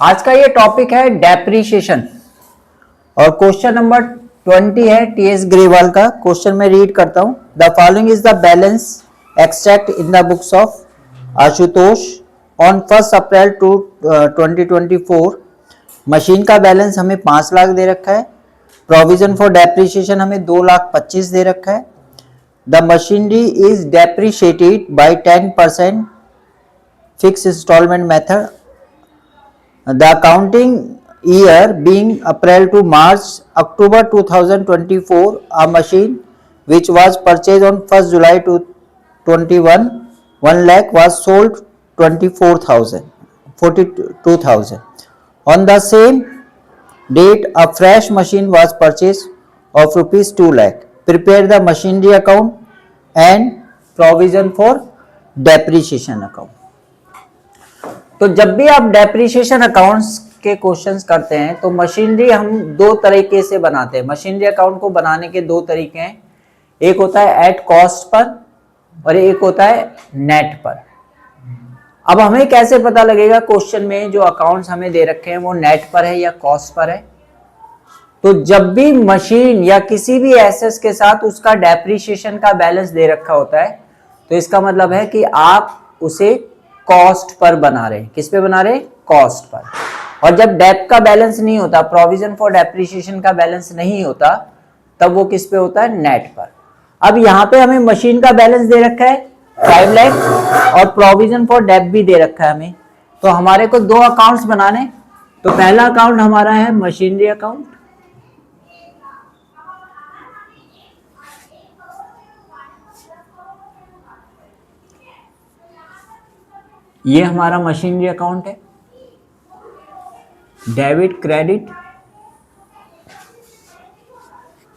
आज का ये टॉपिक है डेप्रीशिएशन और क्वेश्चन नंबर 20 है टीएस ग्रेवाल का। क्वेश्चन में रीड करता हूं। The following is the balance extract in the books of Ashutosh on 1 April 2024। Machine का बैलेंस हमें 5 लाख दे रखा है। प्रोविजन फॉर डेप्रीशिएशन हमें 2,25,000 दे रखा है। The machinery is depreciated by 10% fix installment method. The accounting year being April to March, October 2024, a machine which was purchased on 1st July 2021, 1 lakh was sold 42,000. On the same date, a fresh machine was purchased of rupees 2 lakh. Prepare the machinery account and provision for depreciation account. तो जब भी आप depreciation accounts के questions करते हैं तो machinery हम दो तरीके से बनाते हैं। मशीनरी अकाउंट को बनाने के दो तरीके हैं, एक होता है एट कॉस्ट पर और एक होता है नेट पर। अब हमें कैसे पता लगेगा क्वेश्चन में जो अकाउंट्स हमें दे रखे हैं वो नेट पर है या कॉस्ट पर है? तो जब भी मशीन या किसी भी एसेट्स के साथ उसका डेप्रीशिएशन का बैलेंस दे रखा होता है तो इसका मतलब है कि आप उसे कॉस्ट पर बना रहे हैं। किस पे बना रहे हैं? Cost per. और जब डेप का बैलेंस नहीं होता, प्रोविजन फॉर डेप्रीशिएशन का बैलेंस नहीं होता, तब वो किस पे होता है? नेट पर। अब यहाँ पे हमें मशीन का बैलेंस दे रखा है 5 लाख और प्रोविजन फॉर डेप भी दे रखा है हमें। तो हमारे को दो अकाउंट्स बनाने। तो पहला अकाउंट हमारा है मशीनरी अकाउंट, ये हमारा मशीनरी अकाउंट है। डेबिट क्रेडिट,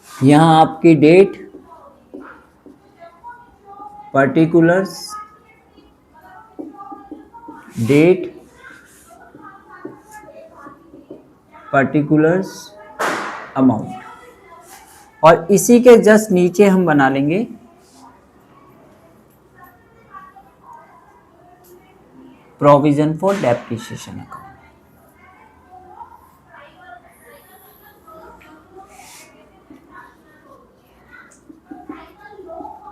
यहां आपकी date, particulars, date, particulars, amount. और इसी के जस्ट नीचे हम बना लेंगे provision for depreciation account.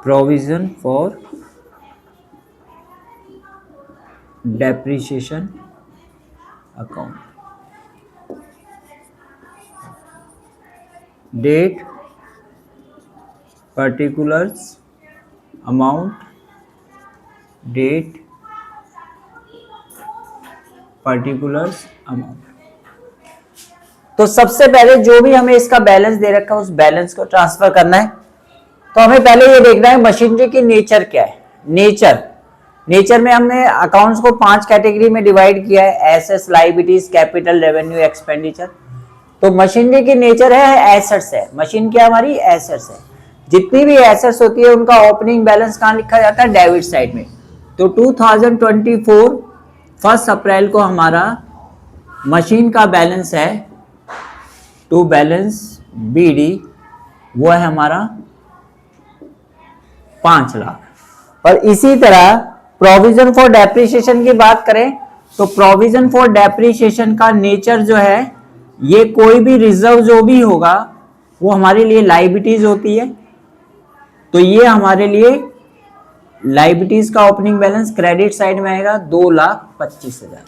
Provision for depreciation account. Date, particulars, amount, date, particulars, amount. तो सबसे पहले जो भी हमें इसका बैलेंस दे रखा है उस बैलेंस को ट्रांसफर करना है। तो हमें पहले ये देखना है मशीनरी की नेचर क्या है। नेचर में हमने अकाउंट्स को 5 कैटेगरी में डिवाइड किया है, assets, liabilities, capital, revenue, expenditure. तो मशीनरी की नेचर है एसेट्स है। मशीन क्या हमारी? एसेट्स है। जितनी भी एसेट्स होती है उनका ओपनिंग बैलेंस कहाँ लिखा जाता है? डेबिट साइड में। तो 2024 1 अप्रैल को हमारा मशीन का बैलेंस है टू बैलेंस BD, वो है हमारा 5 लाख। और इसी तरह प्रोविजन फॉर डेप्रीशिएशन की बात करें तो प्रोविजन फॉर डेप्रीशिएशन का नेचर जो है, ये कोई भी रिजर्व जो भी होगा वो हमारे लिए लायबिलिटीज होती है। तो ये हमारे लिए लायबिलिटीज का ओपनिंग बैलेंस क्रेडिट साइड में आएगा 2,25,000।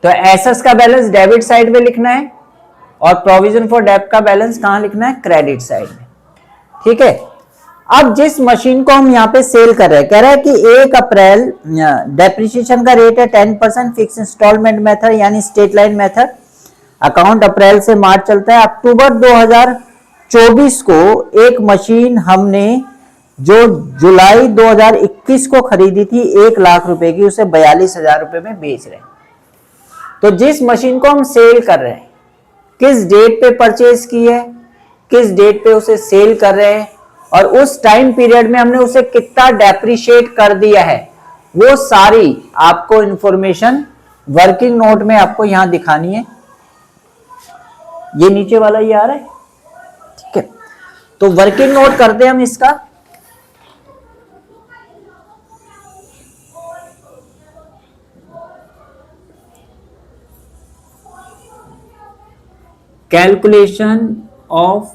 तो एसेट्स का बैलेंस डेबिट साइड में लिखना है और प्रोविजन फॉर डेप का बैलेंस कहां लिखना है? क्रेडिट साइड में। ठीक है। अब जिस मशीन को हम यहां पे सेल कर रहे हैं, कह रहा है कि 1 अप्रैल डेप्रीशिएशन का रेट है 10% फिक्स इंस्टॉलमेंट मेथड यानी स्ट्रेट लाइन मेथड। अकाउंट अप्रैल से मार्च चलता है। अक्टूबर 2024 को एक मशीन हमने जो जुलाई 2021 को खरीदी थी 1 लाख रुपए की, उसे 42,000 रुपए में बेच रहे हैं। तो जिस मशीन को हम सेल कर रहे हैं, किस डेट पे परचेज की है, किस डेट पे उसे सेल कर रहे हैं और उस टाइम पीरियड में हमने उसे कितना डेप्रीशिएट कर दिया है, वो सारी आपको इंफॉर्मेशन वर्किंग नोट में आपको यहां दिखानी है। ये नीचे वाला ये आ रहा है, ठीक है। तो वर्किंग नोट करते हैं हम इसका। कैलकुलेशन ऑफ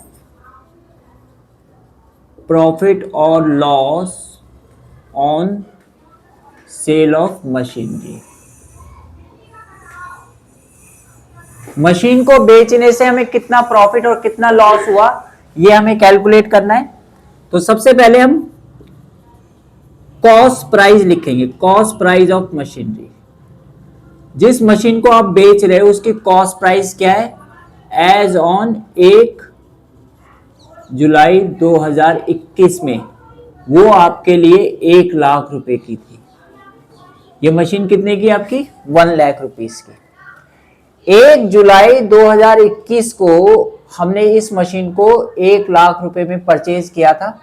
प्रॉफिट और loss on sale of machinery. Machine को बेचने से हमें कितना प्रॉफिट और कितना लॉस हुआ ये हमें कैलकुलेट करना है। तो सबसे पहले हम कॉस्ट प्राइस लिखेंगे, कॉस्ट प्राइस ऑफ मशीनरी। जिस मशीन को आप बेच रहे हो उसकी कॉस्ट प्राइस क्या है, एज ऑन 1 जुलाई 2021 में वो आपके लिए 1 लाख रुपए की थी। ये मशीन कितने की आपकी, 1 लाख रुपीस की। 1 जुलाई 2021 को हमने इस मशीन को 1 लाख रुपए में परचेज किया था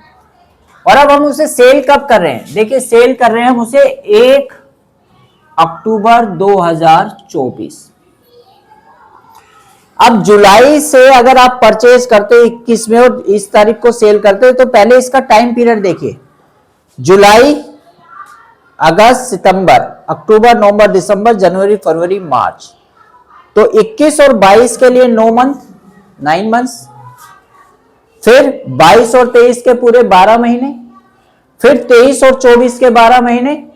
और अब हम उसे सेल कब कर रहे हैं, देखिए सेल कर रहे हैं हम उसे 1 अक्टूबर 2024। अब जुलाई से अगर आप परचेज करते हो 21 में और इस तारीख को सेल करते हो तो पहले इसका टाइम पीरियड देखिए, जुलाई, अगस्त, सितंबर, अक्टूबर, नवंबर, दिसंबर, जनवरी, फरवरी, मार्च। तो 21 और 22 के लिए 9 मंथ, 9 मंथ्स, फिर 22 और 23 के पूरे 12 महीने, फिर 23 और 24 के 12 महीने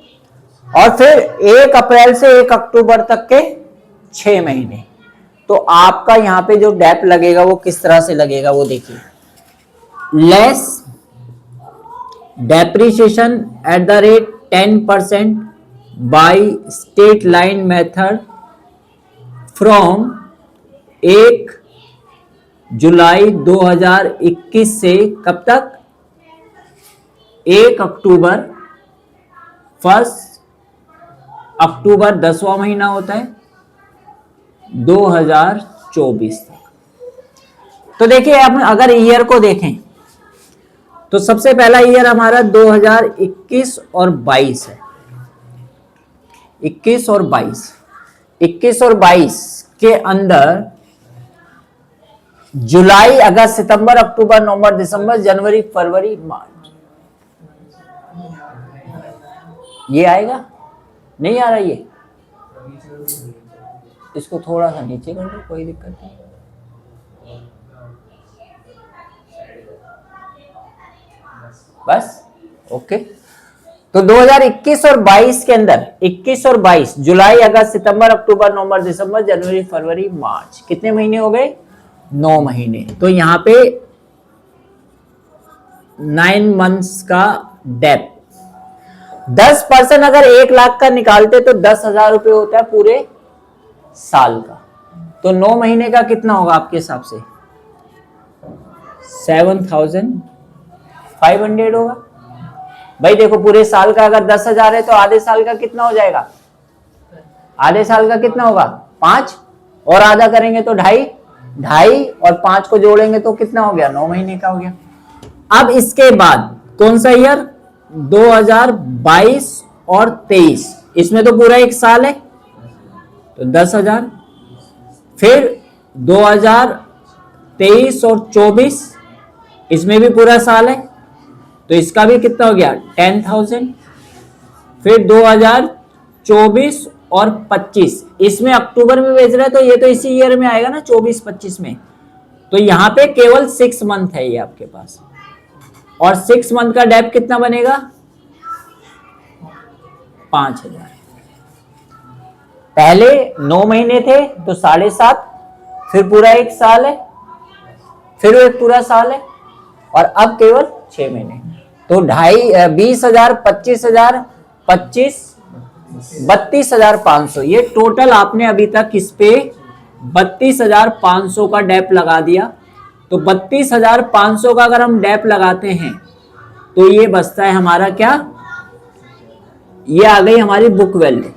और फिर 1 अप्रैल से 1 अक्टूबर तक के 6 महीने। तो आपका यहां पे जो डेप लगेगा वो किस तरह से लगेगा वो देखिए, less depreciation at the rate 10% by state line method from 1 जुलाई 2021 से कब तक, 1 अक्टूबर, 1 अक्टूबर 10वां महीना होता है 2024 तक। तो देखिए हम अगर ईयर को देखें तो सबसे पहला ईयर हमारा 2021 और 22 है, 21 और 22। 21 और 22 के अंदर जुलाई, अगस्त, सितंबर, अक्टूबर, नवंबर, दिसंबर, जनवरी, फरवरी, मार्च, ये आएगा, नहीं आ रहा ये, इसको थोड़ा सा नीचे कर दो, कोई दिक्कत नहीं। बस ओके। तो 2021 और 22 के अंदर 21 और 22 जुलाई, अगस्त, सितंबर, अक्टूबर, नवंबर, दिसंबर, जनवरी, फरवरी, मार्च, कितने महीने हो गए, 9 महीने। तो यहां पे 9 मंथ्स का डेप। 10% अगर 1 लाख का निकालते तो 10,000 रुपए होता है पूरे साल का। तो 9 महीने का कितना होगा आपके हिसाब से, 7,500 होगा। भाई देखो पूरे साल का अगर 10,000 है तो आधे साल का कितना हो जाएगा, आधे साल का कितना होगा, 5, और आधा करेंगे तो 2.5 और 5 को जोड़ेंगे तो कितना हो गया, 9 महीने का हो गया। अब इसके बाद कौन सा ईयर, 2022 और 23, इसमें तो पूरा 1 साल है तो 10,000। फिर 2023 और 24, इसमें भी पूरा साल है तो इसका भी कितना हो गया, 10,000। फिर 2024 और 25, इसमें अक्टूबर में बेच रहा है तो ये तो इसी ईयर में आएगा ना, 24-25 में। तो यहां पे केवल 6 मंथ है ये आपके पास, और 6 मंथ का डेप कितना बनेगा, 5,000। पहले 9 महीने थे तो 7.5, फिर पूरा 1 साल है, फिर एक पूरा साल है, और अब केवल 6 महीने। तो 20,000, 25,000, 25, 32,500, ये टोटल आपने अभी तक इस पे 32,500 का डेप लगा दिया। तो 32,500 का अगर हम डेप लगाते हैं तो ये बचता है हमारा क्या, ये आ गई हमारी बुक वैल्यू।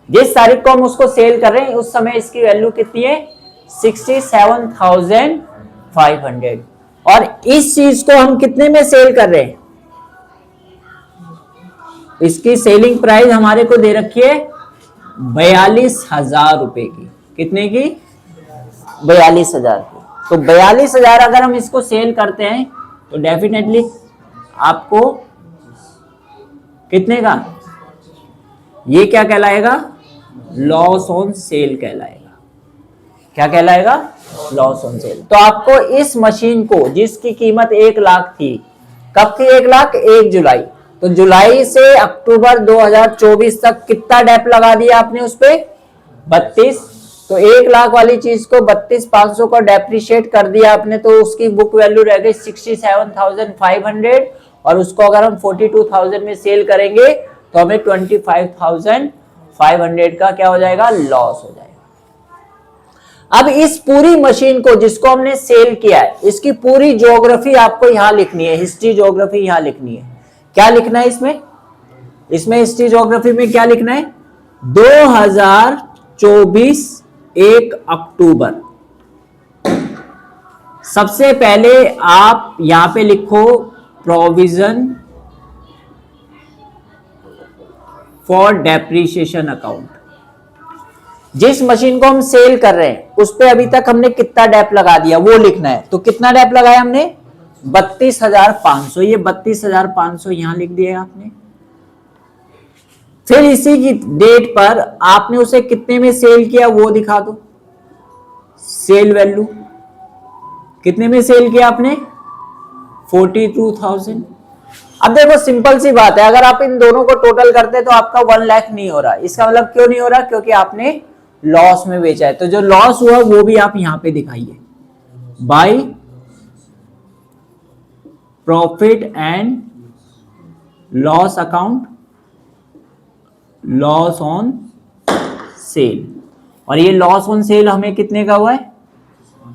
जिस तारीख को हम उसको सेल कर रहे हैं उस समय इसकी वैल्यू कितनी है, 67,500। और इस चीज को हम कितने में सेल कर रहे हैं, इसकी सेलिंग प्राइस हमारे को दे रखी है 42,000 रुपए की। कितने की, 42,000 की। तो 42,000 अगर हम इसको सेल करते हैं तो डेफिनेटली आपको कितने का, ये क्या कहलाएगा, लॉस ऑन सेल कहलाएगा। क्या कहलाएगा? Loss on sale. तो आपको इस मशीन को जिसकी कीमत 1 लाख थी, कब थी 1 लाख? 1 जुलाई। तो जुलाई से अक्टूबर 2024 तक कितना डेप लगा दिया आपने उस पे? 32। तो 1 लाख वाली चीज को 32,500 का डेप्रिशिएट कर दिया आपने, तो उसकी बुक वैल्यू रह गई 67,500, और उसको अगर हम 42,000 में सेल करेंगे तो हमें 25,500 का क्या हो जाएगा? लॉस हो जाएगा। अब इस पूरी मशीन को जिसको हमने सेल किया है, इसकी पूरी ज्योग्राफी आपको यहां लिखनी है, हिस्ट्री ज्योग्राफी यहां लिखनी है। क्या लिखना है इसमें? इसमें हिस्ट्री ज्योग्राफी में क्या लिखना है? 2024 1 अक्टूबर। सबसे पहले आप यहां पे लिखो प्रोविजन फॉर डेप्रिसिएशन अकाउंट। जिस मशीन को हम सेल कर रहे हैं उस पे अभी तक हमने कितना डेप लगा दिया वो लिखना है। तो कितना डेप लगाया हमने? 32,500। ये 32,500 यहां लिख दिया आपने। फिर इसी की डेट पर आपने उसे कितने में सेल किया वो दिखा दो। सेल वैल्यू कितने में सेल किया आपने? 42,000। अब देखो सिंपल सी बात है, अगर आप इन दोनों को टोटल करते तो आपका 1 लाख नहीं हो रहा। इसका मतलब क्यों नहीं हो रहा? क्योंकि आपने लॉस में बेचा है। तो जो लॉस हुआ वो भी आप यहां पे दिखाइए, by profit and loss account, loss on sale. और ये लॉस ऑन सेल हमें कितने का हुआ है?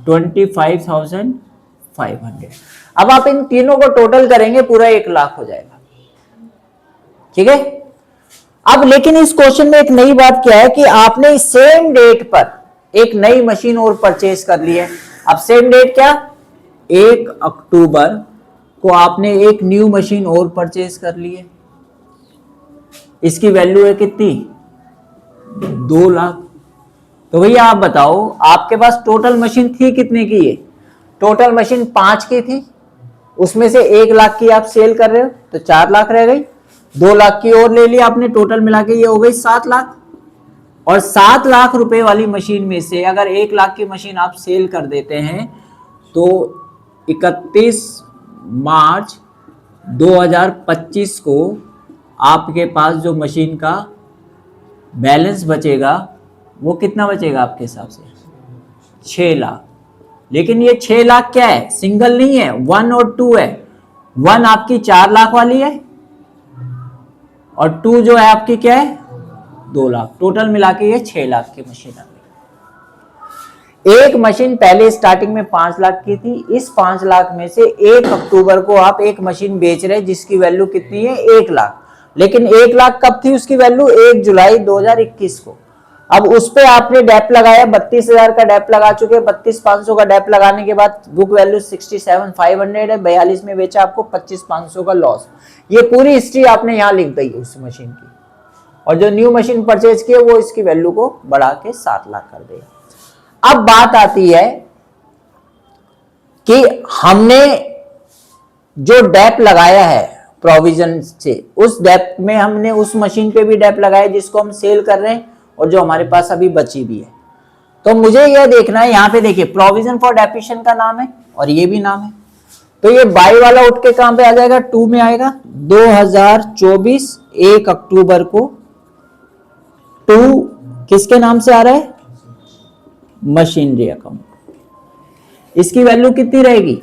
25,500। अब आप इन तीनों को टोटल करेंगे पूरा 1 लाख हो जाएगा। ठीक है। अब लेकिन इस क्वेश्चन में एक नई बात क्या है कि आपने सेम डेट पर एक नई मशीन और परचेज कर ली है। अब सेम डेट क्या? 1 अक्टूबर को आपने एक न्यू मशीन और परचेज कर ली है। इसकी वैल्यू है कितनी? 2 लाख। तो भैया आप बताओ आपके पास टोटल मशीन थी कितने की? है टोटल मशीन 5 की थी, उसमें से 1 लाख की आप सेल कर रहे हो तो 4 लाख रह गई। 2 लाख की और ले लिया आपने, टोटल मिला के ये हो गई 7 लाख। और 7 लाख रुपए वाली मशीन में से अगर 1 लाख की मशीन आप सेल कर देते हैं तो 31 मार्च 2025 को आपके पास जो मशीन का बैलेंस बचेगा वो कितना बचेगा आपके हिसाब से? 6 लाख। लेकिन ये 6 लाख क्या है? सिंगल नहीं है, 1 और 2 है। 1 आपकी 4 लाख वाली है और 2 जो है आपकी क्या है? 2 लाख। टोटल मिला के ये 6 लाख की मशीन आ गई। एक मशीन पहले स्टार्टिंग में 5 लाख की थी। इस 5 लाख में से 1 अक्टूबर को आप एक मशीन बेच रहे हैं जिसकी वैल्यू कितनी है? 1 लाख। लेकिन 1 लाख कब थी उसकी वैल्यू? 1 जुलाई 2021 को। अब उस पे आपने डेप लगाया, 32,000 का डेप लगा चुके, 32,500 का डेप लगाने के बाद बुक वैल्यू 67,500 है। 42 में बेचा, आपको 25,500 का लॉस। ये पूरी हिस्ट्री आपने यहां लिख दी उस मशीन की। और जो न्यू मशीन परचेज की है वो इसकी वैल्यू को बढ़ा के 7 लाख कर देगा। अब बात आती है कि हमने जो डेप लगाया है प्रोविजन से, उस डेप में हमने उस मशीन पे भी डेप लगाया जिसको हम सेल कर रहे हैं और जो हमारे पास अभी बची भी है। तो मुझे यह देखना है, यहां पे देखिए प्रोविजन फॉर डेप्रिसिएशन का नाम है और ये भी नाम है। तो ये बाई वाला उठ के कहां पे आ जाएगा? 2 में आएगा। 2024 1 अक्टूबर को 2 किसके नाम से आ रहा है? Machinery account. इसकी वैल्यू कितनी रहेगी?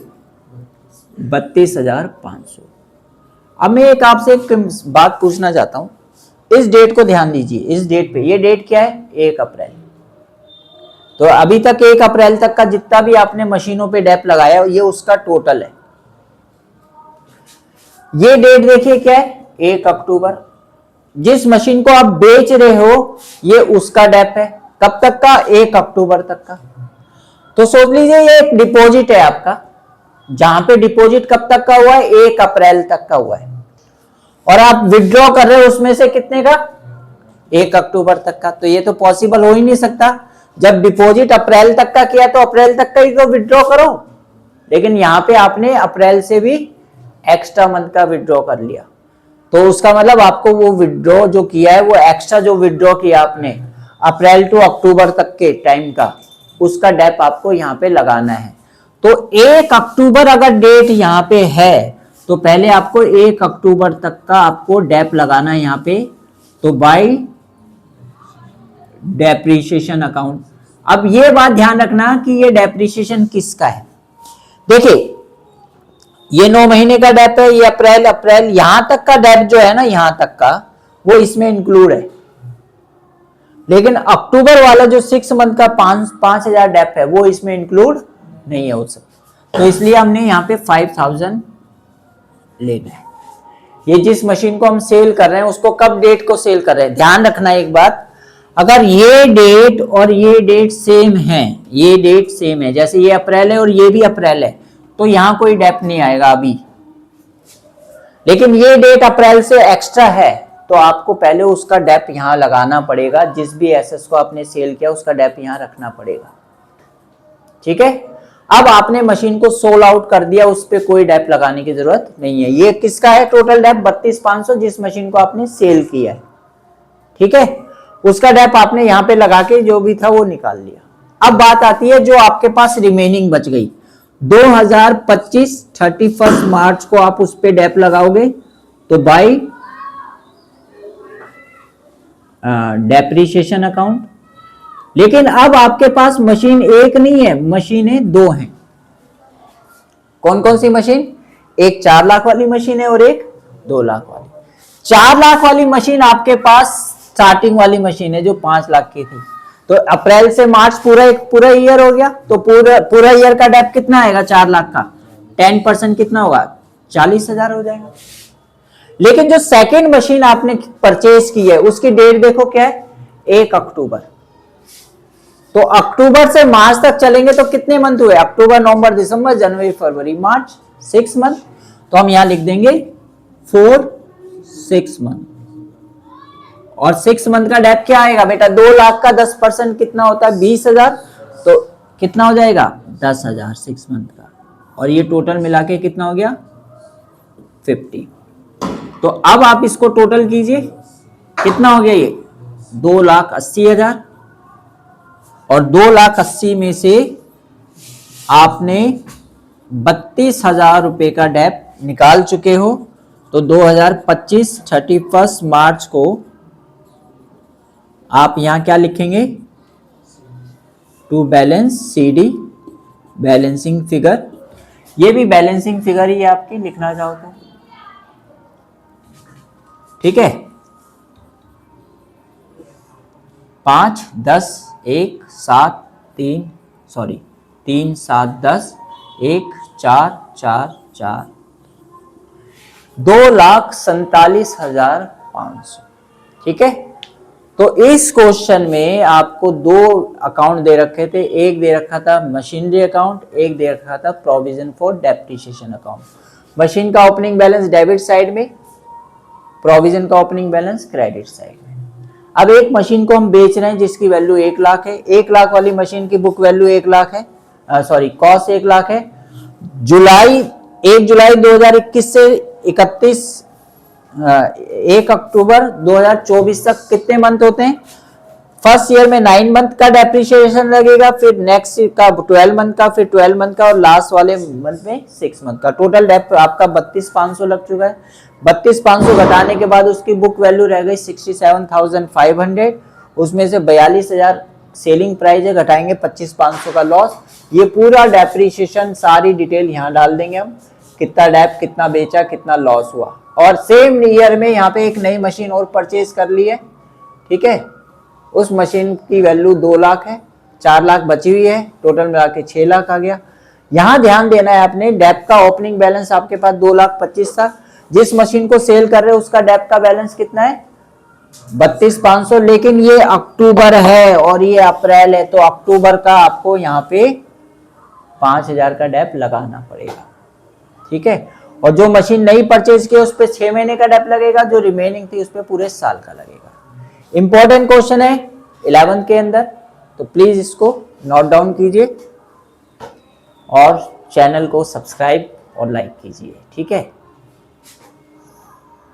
32,500। अब मैं एक आपसे एक बात पूछना चाहता हूं, इस डेट को ध्यान दीजिए। इस डेट पे, ये डेट क्या है? 1 अप्रैल। तो अभी तक 1 अप्रैल तक का जितना भी आपने मशीनों पे डेप लगाया ये उसका टोटल है। ये डेट देखिए क्या है? 1 अक्टूबर। जिस मशीन को आप बेच रहे हो ये उसका डेप है। कब तक का? 1 अक्टूबर तक का। तो सोच लीजिए ये एक डिपॉजिट है आपका, जहां पे डिपॉजिट कब तक का हुआ है? 1 अप्रैल तक का हुआ है। और आप विड्रॉ कर रहे हो उसमें से कितने का? 1 अक्टूबर तक का। तो ये तो पॉसिबल हो ही नहीं सकता। जब डिपॉजिट अप्रैल तक का किया तो अप्रैल तक का ही तो विड्रॉ करो। लेकिन यहां पे आपने अप्रैल से भी एक्स्ट्रा मंथ का विड्रॉ कर लिया, तो उसका मतलब आपको वो विड्रॉ जो किया है, वो एक्स्ट्रा जो विड्रॉ किया आपने अप्रैल टू अक्टूबर तक के टाइम का, उसका डेप आपको यहाँ पे लगाना है। तो 1 अक्टूबर अगर डेट यहाँ पे है तो पहले आपको 1 अक्टूबर तक का आपको डेप लगाना है यहाँ पे। तो बाय डेप्रीशिएशन अकाउंट। अब ये बात ध्यान रखना कि ये डेप्रीशिएशन किसका है। देखिए ये 9 महीने का डेप है, ये अप्रैल यहां तक का डेप जो है ना, यहां तक का वो इसमें इंक्लूड है, लेकिन अक्टूबर वाला जो 6 मंथ का 5,000 डेप है वो इसमें इंक्लूड नहीं है उस। तो इसलिए हमने यहाँ पे 5,000 लेना है। ये जिस मशीन को हम सेल कर रहे हैं उसको कब डेट को सेल कर रहे हैं, ध्यान रखना एक बात, अगर ये डेट और ये डेट सेम है, ये डेट सेम है, जैसे ये अप्रैल है और ये भी अप्रैल है, तो यहां कोई डेप नहीं आएगा अभी। लेकिन ये डेट अप्रैल से एक्स्ट्रा है तो आपको पहले उसका डेप यहां लगाना पड़ेगा, जिस भी एसेट को आपने सेल किया उसका डेप यहां रखना पड़ेगा। ठीक है, अब आपने मशीन को सोल्ड आउट कर दिया, उस पर कोई डेप लगाने की जरूरत नहीं है। ये किसका है टोटल डेप 32,500, जिस मशीन को आपने सेल किया है। ठीक है, उसका डेप आपने यहां पे लगा के जो भी था वो निकाल लिया। अब बात आती है जो आपके पास रिमेनिंग बच गई 2025 31 मार्च को आप उस पे डेप लगाओगे, तो बाय डेप्रीशिएशन अकाउंट। लेकिन अब आपके पास मशीन एक नहीं है, मशीनें 2 हैं। कौन कौन सी मशीन, एक 4 लाख वाली मशीन है और एक 2 लाख वाली। 4 लाख वाली मशीन आपके पास स्टार्टिंग वाली मशीन है जो 5 लाख की थी। तो अप्रैल से मार्च पूरा ईयर हो गया, तो पूरा ईयर का डेप कितना आएगा 4 लाख का, 10% कितना होगा 40,000 हो जाएगा। लेकिन जो सेकंड मशीन आपने परचेज की है उसकी डेट देखो क्या है, 1 अक्टूबर। तो अक्टूबर से मार्च तक चलेंगे तो कितने मंथ हुए, अक्टूबर नवंबर दिसंबर जनवरी फरवरी मार्च, 6 मंथ। तो हम यहां लिख देंगे 4 6 मंथ। और 6 मंथ का डेप क्या आएगा बेटा, 2 लाख का 10% कितना होता है 20,000, तो कितना हो जाएगा 10,000 6 मंथ का। और ये टोटल मिला के कितना हो गया 50। तो अब आप इसको टोटल कीजिए, कितना हो गया ये 2,80,000। और 2,80,000 में से आपने 32,000 रुपए का डेप निकाल चुके हो। तो 2025 31 मार्च को आप यहां क्या लिखेंगे, to balance CD balancing figure. ये भी बैलेंसिंग फिगर ही आपकी लिखना चाहो तो, ठीक है। 5 10 1 7 3 7 10 1 4 4 4 2,47,500। ठीक है, तो इस क्वेश्चन में आपको 2 अकाउंट दे रखे थे, एक दे रखा था मशीनरी अकाउंट, एक दे रखा था provision for depreciation account. Machine का ओपनिंग बैलेंस डेबिट साइड में, प्रोविजन का ओपनिंग बैलेंस क्रेडिट साइड में। अब एक मशीन को हम बेच रहे हैं जिसकी वैल्यू 1 लाख है, 1 लाख वाली मशीन की बुक वैल्यू 1 लाख है, कॉस्ट 1 लाख है। 1 जुलाई 2021 से 1 अक्टूबर 2024 तक कितने मंथ होते हैं, फर्स्ट ईयर में 9 मंथ का डेप्रिसिएशन लगेगा, फिर नेक्स्ट का 12 मंथ का, फिर 12 मंथ का, और लास्ट वाले मंथ में 6 मंथ का। टोटल डेप आपका 32,500 लग चुका है। 32,500 घटाने के बाद उसकी बुक वैल्यू रह गई 67,500, उसमें से 42,000 सेलिंग प्राइस है, घटाएंगे 25,500 का लॉस। ये पूरा डेप्रिसिएशन सारी डिटेल यहाँ डाल देंगे हम, कितना डेप, कितना बेचा, कितना लॉस हुआ। और सेम ईयर में यहाँ पे एक नई मशीन और परचेज कर ली है, ठीक है, उस मशीन की वैल्यू 2 लाख है, 4 लाख बची हुई है, टोटल मिला के 6 लाख आ गया। यहाँ ध्यान देना है आपने, डेप का ओपनिंग बैलेंस आपके पास 2,25,000 था, जिस मशीन को सेल कर रहे हो उसका डेप का बैलेंस कितना है 32,500, लेकिन ये अक्टूबर है और ये अप्रैल है, तो अक्टूबर का आपको यहाँ पे 5,000 का डेप लगाना पड़ेगा। ठीक है, और जो मशीन नई परचेज की उस पर 6 महीने का डेप लगेगा, जो रिमेनिंग थी उस पर पूरे साल का लगेगा। इंपॉर्टेंट क्वेश्चन है 11th के अंदर, तो प्लीज इसको नोट डाउन कीजिए और चैनल को सब्सक्राइब और लाइक कीजिए। ठीक है।